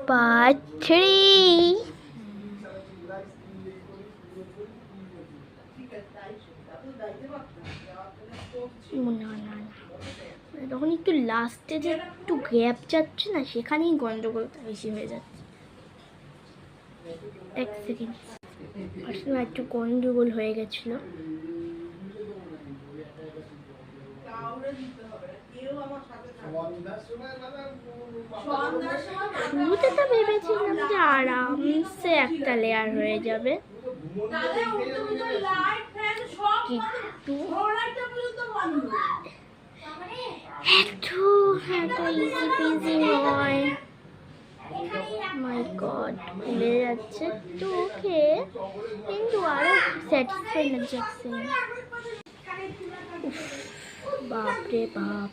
Part 3. না তখন একটু লাস্টে যে একটু গ্যাপ যাচ্ছে না, সেখানেই গন্ডগোলটা বেশি হয়ে যাচ্ছে। এক সেকেন্ড, আসলে একটু গন্ডগোল হয়ে গেছিলো। শুরুতে তো ভেবেছিলাম যে আরামসে একটা লেয়ার হয়ে যাবে, কিন্তু একটু ইজি পিজি নয়। মাই গড, ভুলে যাচ্ছে তো ওকে, কিন্তু আরো স্যাটিসফাই না যাচ্ছে। বাপরে বাপ,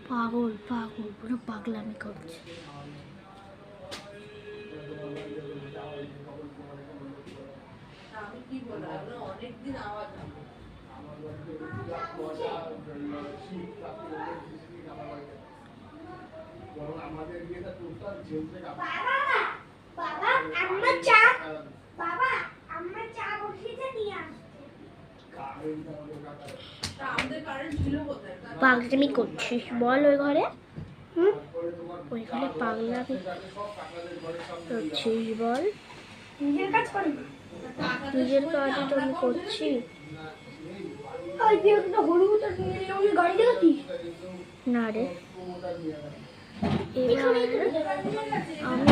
পাগল পাগল পুরো পাগলামি করছে। পাগলামি করছিস বল ওই ঘরে? ওই ঘরে পাগলামি করছিস বল? নিজের কাজ তো আমি করছি। না রে, এবার আমি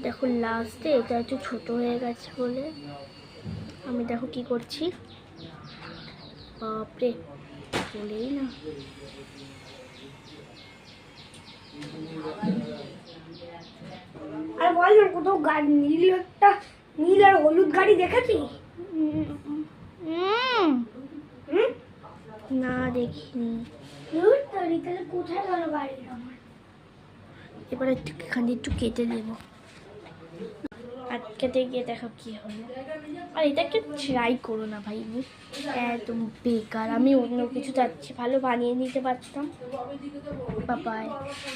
দেখো লাস্টে এটা একটু ছোট হয়ে গেছে বলে আমি দেখো কি করছি। বাপরে, চলেই না। আর বল না, কোথাও গাড়ি নীল, একটা নীল আর হলুদ গাড়ি দেখেছি? না দেখিনি। তাহলে কোথায় গেল গাড়ি আমার? এবার এখান একটু কেটে দেবো, আর কেটে গিয়ে দেখো কি হলো। আর এটাকে ট্রাই করো না ভাই, একদম বেকার। আমি অন্য কিছু চাচ্ছি, ভালো বানিয়ে নিতে পারতাম। বাবাই।